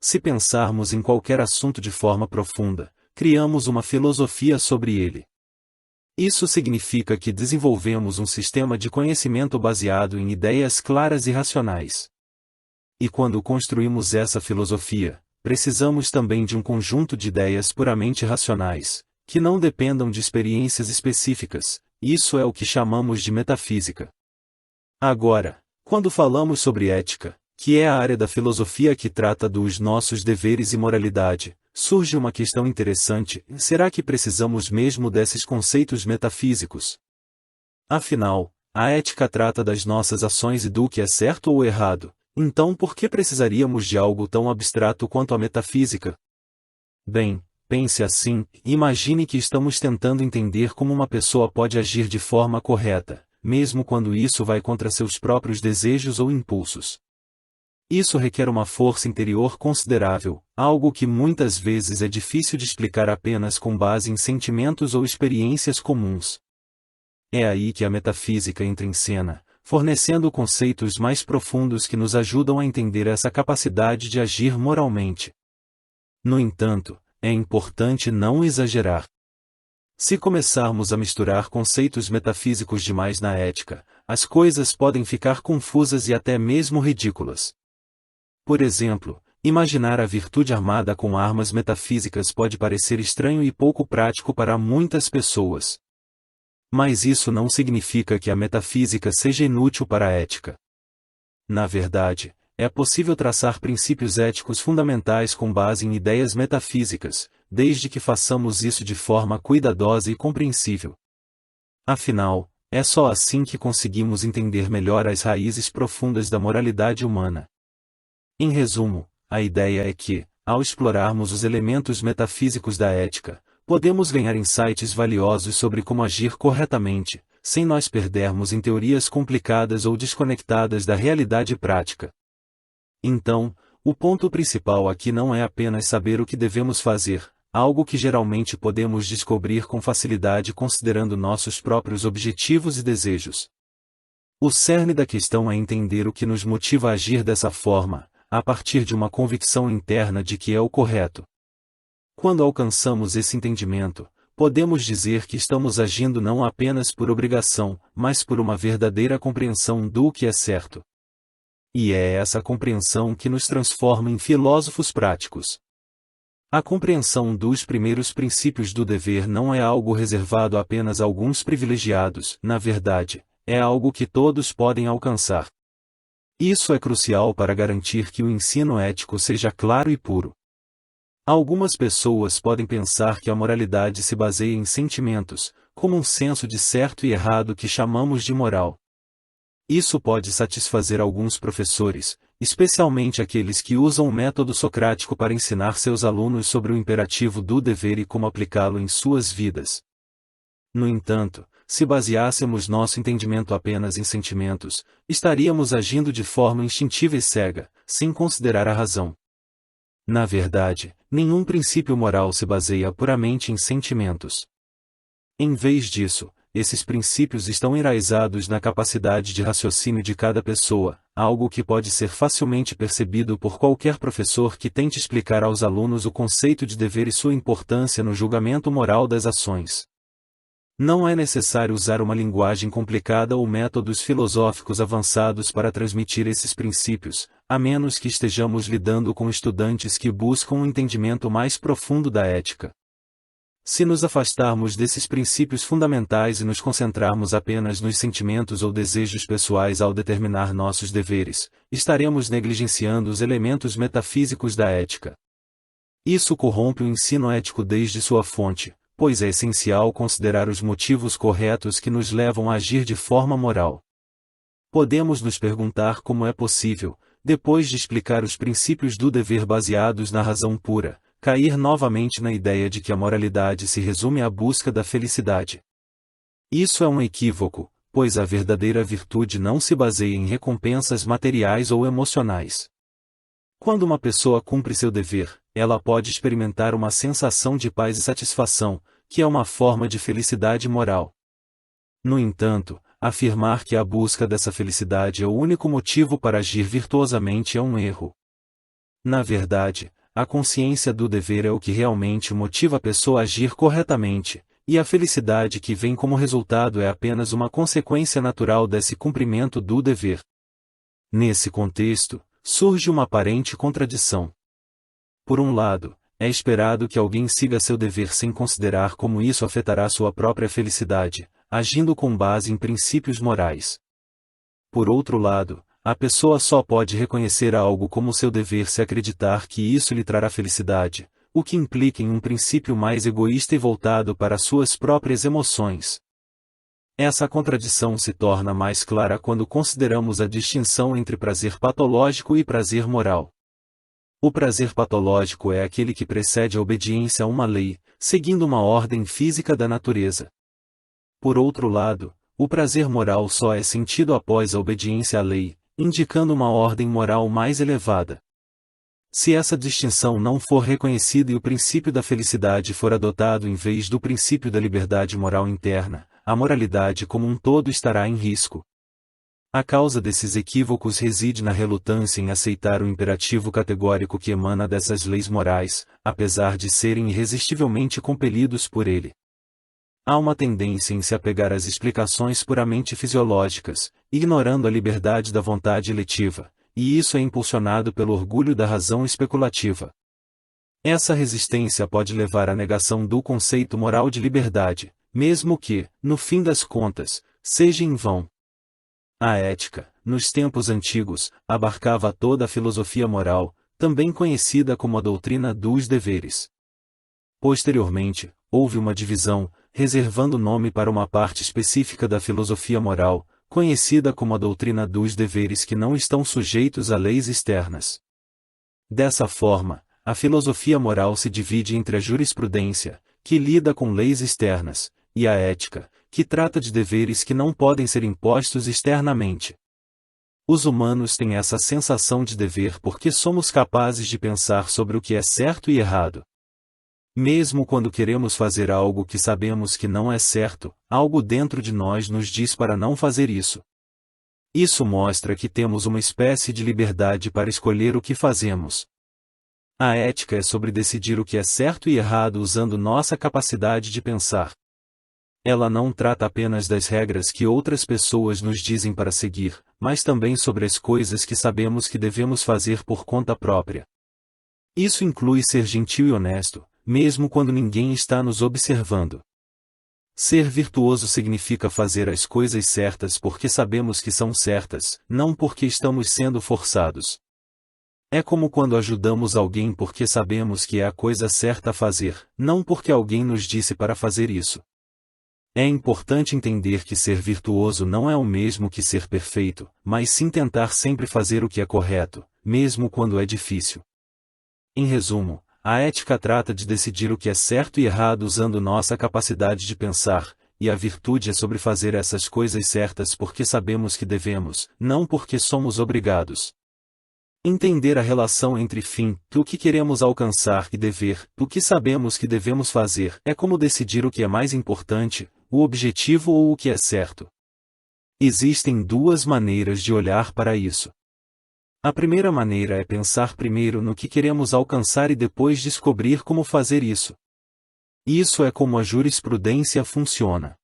Se pensarmos em qualquer assunto de forma profunda, criamos uma filosofia sobre ele. Isso significa que desenvolvemos um sistema de conhecimento baseado em ideias claras e racionais. E quando construímos essa filosofia, precisamos também de um conjunto de ideias puramente racionais, que não dependam de experiências específicas. Isso é o que chamamos de metafísica. Agora, quando falamos sobre ética, que é a área da filosofia que trata dos nossos deveres e moralidade, surge uma questão interessante: será que precisamos mesmo desses conceitos metafísicos? Afinal, a ética trata das nossas ações e do que é certo ou errado, então por que precisaríamos de algo tão abstrato quanto a metafísica? Bem, pense assim: imagine que estamos tentando entender como uma pessoa pode agir de forma correta, mesmo quando isso vai contra seus próprios desejos ou impulsos. Isso requer uma força interior considerável, algo que muitas vezes é difícil de explicar apenas com base em sentimentos ou experiências comuns. É aí que a metafísica entra em cena, fornecendo conceitos mais profundos que nos ajudam a entender essa capacidade de agir moralmente. No entanto, é importante não exagerar. Se começarmos a misturar conceitos metafísicos demais na ética, as coisas podem ficar confusas e até mesmo ridículas. Por exemplo, imaginar a virtude armada com armas metafísicas pode parecer estranho e pouco prático para muitas pessoas. Mas isso não significa que a metafísica seja inútil para a ética. Na verdade, é possível traçar princípios éticos fundamentais com base em ideias metafísicas, desde que façamos isso de forma cuidadosa e compreensível. Afinal, é só assim que conseguimos entender melhor as raízes profundas da moralidade humana. Em resumo, a ideia é que, ao explorarmos os elementos metafísicos da ética, podemos ganhar insights valiosos sobre como agir corretamente, sem nós perdermos em teorias complicadas ou desconectadas da realidade prática. Então, o ponto principal aqui não é apenas saber o que devemos fazer, algo que geralmente podemos descobrir com facilidade considerando nossos próprios objetivos e desejos. O cerne da questão é entender o que nos motiva a agir dessa forma, a partir de uma convicção interna de que é o correto. Quando alcançamos esse entendimento, podemos dizer que estamos agindo não apenas por obrigação, mas por uma verdadeira compreensão do que é certo. E é essa compreensão que nos transforma em filósofos práticos. A compreensão dos primeiros princípios do dever não é algo reservado apenas a alguns privilegiados, na verdade, é algo que todos podem alcançar. Isso é crucial para garantir que o ensino ético seja claro e puro. Algumas pessoas podem pensar que a moralidade se baseia em sentimentos, como um senso de certo e errado que chamamos de moral. Isso pode satisfazer alguns professores, especialmente aqueles que usam o método socrático para ensinar seus alunos sobre o imperativo do dever e como aplicá-lo em suas vidas. No entanto, se baseássemos nosso entendimento apenas em sentimentos, estaríamos agindo de forma instintiva e cega, sem considerar a razão. Na verdade, nenhum princípio moral se baseia puramente em sentimentos. Em vez disso, esses princípios estão enraizados na capacidade de raciocínio de cada pessoa, algo que pode ser facilmente percebido por qualquer professor que tente explicar aos alunos o conceito de dever e sua importância no julgamento moral das ações. Não é necessário usar uma linguagem complicada ou métodos filosóficos avançados para transmitir esses princípios, a menos que estejamos lidando com estudantes que buscam um entendimento mais profundo da ética. Se nos afastarmos desses princípios fundamentais e nos concentrarmos apenas nos sentimentos ou desejos pessoais ao determinar nossos deveres, estaremos negligenciando os elementos metafísicos da ética. Isso corrompe o ensino ético desde sua fonte, pois é essencial considerar os motivos corretos que nos levam a agir de forma moral. Podemos nos perguntar como é possível, depois de explicar os princípios do dever baseados na razão pura, cair novamente na ideia de que a moralidade se resume à busca da felicidade. Isso é um equívoco, pois a verdadeira virtude não se baseia em recompensas materiais ou emocionais. Quando uma pessoa cumpre seu dever, ela pode experimentar uma sensação de paz e satisfação, que é uma forma de felicidade moral. No entanto, afirmar que a busca dessa felicidade é o único motivo para agir virtuosamente é um erro. Na verdade, a consciência do dever é o que realmente motiva a pessoa a agir corretamente, e a felicidade que vem como resultado é apenas uma consequência natural desse cumprimento do dever. Nesse contexto, surge uma aparente contradição. Por um lado, é esperado que alguém siga seu dever sem considerar como isso afetará sua própria felicidade, agindo com base em princípios morais. Por outro lado, a pessoa só pode reconhecer algo como seu dever se acreditar que isso lhe trará felicidade, o que implica em um princípio mais egoísta e voltado para suas próprias emoções. Essa contradição se torna mais clara quando consideramos a distinção entre prazer patológico e prazer moral. O prazer patológico é aquele que precede a obediência a uma lei, seguindo uma ordem física da natureza. Por outro lado, o prazer moral só é sentido após a obediência à lei, indicando uma ordem moral mais elevada. Se essa distinção não for reconhecida e o princípio da felicidade for adotado em vez do princípio da liberdade moral interna, a moralidade como um todo estará em risco. A causa desses equívocos reside na relutância em aceitar o imperativo categórico que emana dessas leis morais, apesar de serem irresistivelmente compelidos por ele. Há uma tendência em se apegar às explicações puramente fisiológicas, ignorando a liberdade da vontade eletiva, e isso é impulsionado pelo orgulho da razão especulativa. Essa resistência pode levar à negação do conceito moral de liberdade, mesmo que, no fim das contas, seja em vão. A ética, nos tempos antigos, abarcava toda a filosofia moral, também conhecida como a doutrina dos deveres. Posteriormente, houve uma divisão, reservando nome para uma parte específica da filosofia moral, conhecida como a doutrina dos deveres que não estão sujeitos a leis externas. Dessa forma, a filosofia moral se divide entre a jurisprudência, que lida com leis externas, e a ética, que trata de deveres que não podem ser impostos externamente. Os humanos têm essa sensação de dever porque somos capazes de pensar sobre o que é certo e errado. Mesmo quando queremos fazer algo que sabemos que não é certo, algo dentro de nós nos diz para não fazer isso. Isso mostra que temos uma espécie de liberdade para escolher o que fazemos. A ética é sobre decidir o que é certo e errado usando nossa capacidade de pensar. Ela não trata apenas das regras que outras pessoas nos dizem para seguir, mas também sobre as coisas que sabemos que devemos fazer por conta própria. Isso inclui ser gentil e honesto, mesmo quando ninguém está nos observando. Ser virtuoso significa fazer as coisas certas porque sabemos que são certas, não porque estamos sendo forçados. É como quando ajudamos alguém porque sabemos que é a coisa certa a fazer, não porque alguém nos disse para fazer isso. É importante entender que ser virtuoso não é o mesmo que ser perfeito, mas sim tentar sempre fazer o que é correto, mesmo quando é difícil. Em resumo, a ética trata de decidir o que é certo e errado usando nossa capacidade de pensar, e a virtude é sobre fazer essas coisas certas porque sabemos que devemos, não porque somos obrigados. Entender a relação entre fim, o que queremos alcançar e dever, o que sabemos que devemos fazer, é como decidir o que é mais importante, o objetivo ou o que é certo. Existem duas maneiras de olhar para isso. A primeira maneira é pensar primeiro no que queremos alcançar e depois descobrir como fazer isso. Isso é como a jurisprudência funciona.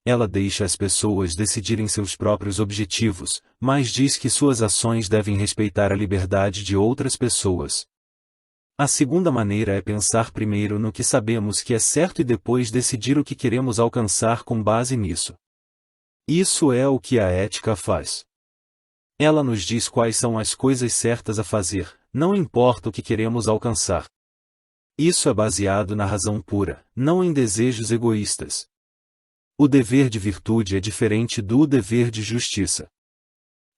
Ela deixa as pessoas decidirem seus próprios objetivos, mas diz que suas ações devem respeitar a liberdade de outras pessoas. A segunda maneira é pensar primeiro no que sabemos que é certo e depois decidir o que queremos alcançar com base nisso. Isso é o que a ética faz. Ela nos diz quais são as coisas certas a fazer, não importa o que queremos alcançar. Isso é baseado na razão pura, não em desejos egoístas. O dever de virtude é diferente do dever de justiça.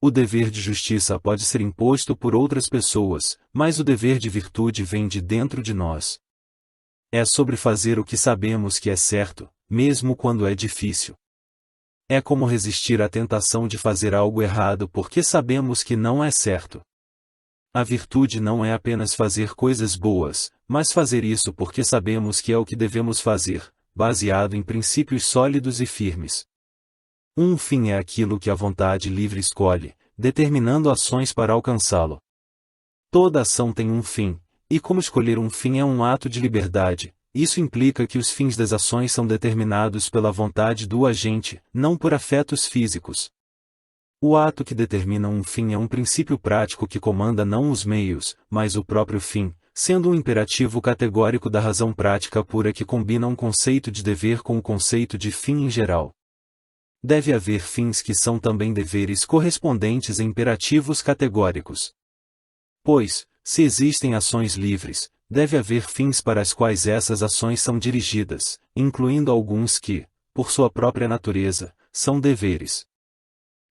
O dever de justiça pode ser imposto por outras pessoas, mas o dever de virtude vem de dentro de nós. É sobre fazer o que sabemos que é certo, mesmo quando é difícil. É como resistir à tentação de fazer algo errado porque sabemos que não é certo. A virtude não é apenas fazer coisas boas, mas fazer isso porque sabemos que é o que devemos fazer, baseado em princípios sólidos e firmes. Um fim é aquilo que a vontade livre escolhe, determinando ações para alcançá-lo. Toda ação tem um fim, e como escolher um fim é um ato de liberdade. Isso implica que os fins das ações são determinados pela vontade do agente, não por afetos físicos. O ato que determina um fim é um princípio prático que comanda não os meios, mas o próprio fim, sendo um imperativo categórico da razão prática pura que combina um conceito de dever com o conceito de fim em geral. Deve haver fins que são também deveres correspondentes a imperativos categóricos. Pois, se existem ações livres, deve haver fins para as quais essas ações são dirigidas, incluindo alguns que, por sua própria natureza, são deveres.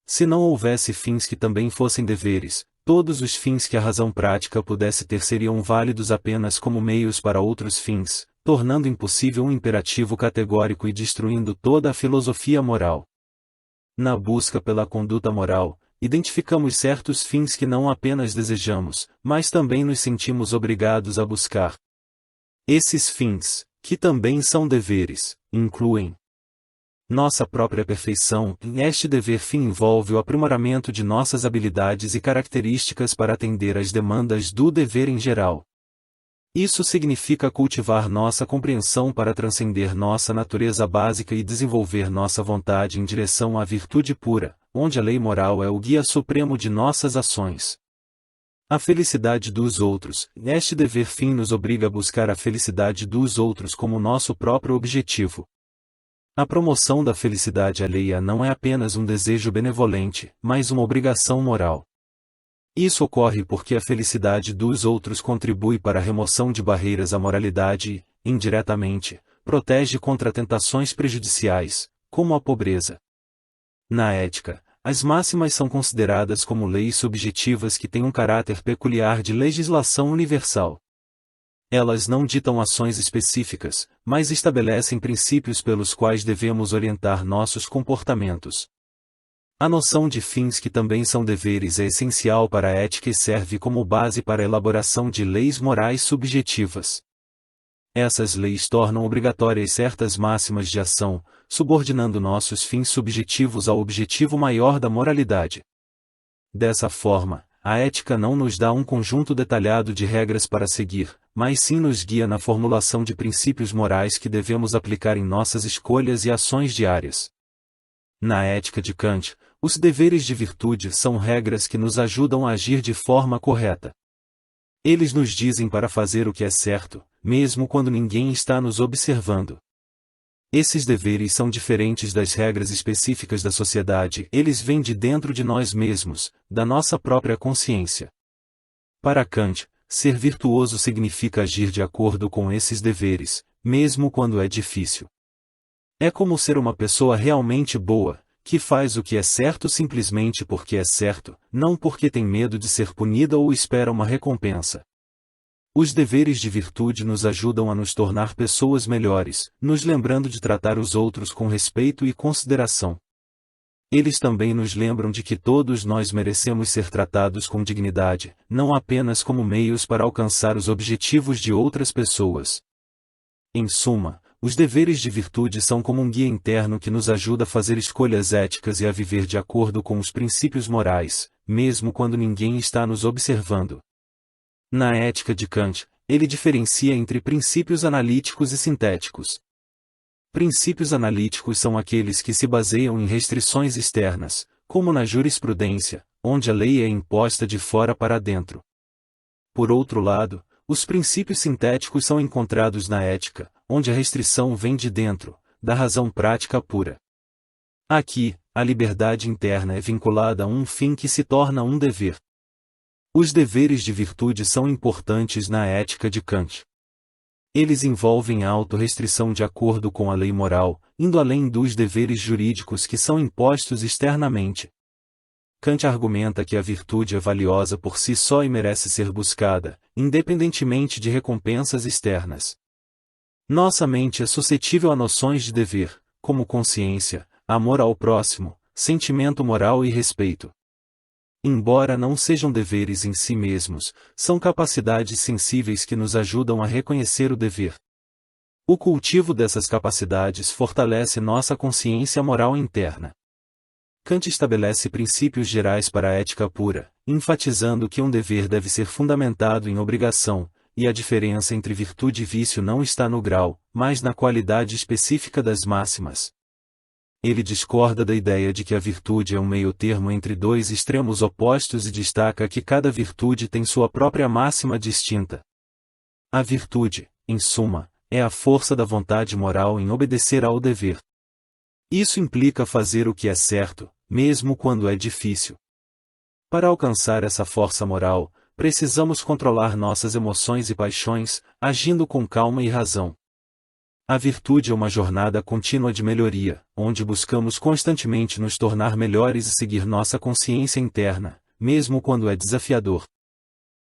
Se não houvesse fins que também fossem deveres, todos os fins que a razão prática pudesse ter seriam válidos apenas como meios para outros fins, tornando impossível um imperativo categórico e destruindo toda a filosofia moral. Na busca pela conduta moral, identificamos certos fins que não apenas desejamos, mas também nos sentimos obrigados a buscar. Esses fins, que também são deveres, incluem nossa própria perfeição. Este dever-fim envolve o aprimoramento de nossas habilidades e características para atender às demandas do dever em geral. Isso significa cultivar nossa compreensão para transcender nossa natureza básica e desenvolver nossa vontade em direção à virtude pura, onde a lei moral é o guia supremo de nossas ações. A felicidade dos outros. Este dever-fim nos obriga a buscar a felicidade dos outros como nosso próprio objetivo. A promoção da felicidade alheia não é apenas um desejo benevolente, mas uma obrigação moral. Isso ocorre porque a felicidade dos outros contribui para a remoção de barreiras à moralidade e, indiretamente, protege contra tentações prejudiciais, como a pobreza. Na ética, as máximas são consideradas como leis subjetivas que têm um caráter peculiar de legislação universal. Elas não ditam ações específicas, mas estabelecem princípios pelos quais devemos orientar nossos comportamentos. A noção de fins que também são deveres é essencial para a ética e serve como base para a elaboração de leis morais subjetivas. Essas leis tornam obrigatórias certas máximas de ação, subordinando nossos fins subjetivos ao objetivo maior da moralidade. Dessa forma, a ética não nos dá um conjunto detalhado de regras para seguir, mas sim nos guia na formulação de princípios morais que devemos aplicar em nossas escolhas e ações diárias. Na ética de Kant, os deveres de virtude são regras que nos ajudam a agir de forma correta. Eles nos dizem para fazer o que é certo, mesmo quando ninguém está nos observando. Esses deveres são diferentes das regras específicas da sociedade, eles vêm de dentro de nós mesmos, da nossa própria consciência. Para Kant, ser virtuoso significa agir de acordo com esses deveres, mesmo quando é difícil. É como ser uma pessoa realmente boa, que faz o que é certo simplesmente porque é certo, não porque tem medo de ser punida ou espera uma recompensa. Os deveres de virtude nos ajudam a nos tornar pessoas melhores, nos lembrando de tratar os outros com respeito e consideração. Eles também nos lembram de que todos nós merecemos ser tratados com dignidade, não apenas como meios para alcançar os objetivos de outras pessoas. Em suma, os deveres de virtude são como um guia interno que nos ajuda a fazer escolhas éticas e a viver de acordo com os princípios morais, mesmo quando ninguém está nos observando. Na ética de Kant, ele diferencia entre princípios analíticos e sintéticos. Princípios analíticos são aqueles que se baseiam em restrições externas, como na jurisprudência, onde a lei é imposta de fora para dentro. Por outro lado, os princípios sintéticos são encontrados na ética, onde a restrição vem de dentro, da razão prática pura. Aqui, a liberdade interna é vinculada a um fim que se torna um dever. Os deveres de virtude são importantes na ética de Kant. Eles envolvem a autorrestrição de acordo com a lei moral, indo além dos deveres jurídicos que são impostos externamente. Kant argumenta que a virtude é valiosa por si só e merece ser buscada, independentemente de recompensas externas. Nossa mente é suscetível a noções de dever, como consciência, amor ao próximo, sentimento moral e respeito. Embora não sejam deveres em si mesmos, são capacidades sensíveis que nos ajudam a reconhecer o dever. O cultivo dessas capacidades fortalece nossa consciência moral interna. Kant estabelece princípios gerais para a ética pura, enfatizando que um dever deve ser fundamentado em obrigação, e a diferença entre virtude e vício não está no grau, mas na qualidade específica das máximas. Ele discorda da ideia de que a virtude é um meio-termo entre dois extremos opostos e destaca que cada virtude tem sua própria máxima distinta. A virtude, em suma, é a força da vontade moral em obedecer ao dever. Isso implica fazer o que é certo, mesmo quando é difícil. Para alcançar essa força moral, precisamos controlar nossas emoções e paixões, agindo com calma e razão. A virtude é uma jornada contínua de melhoria, onde buscamos constantemente nos tornar melhores e seguir nossa consciência interna, mesmo quando é desafiador.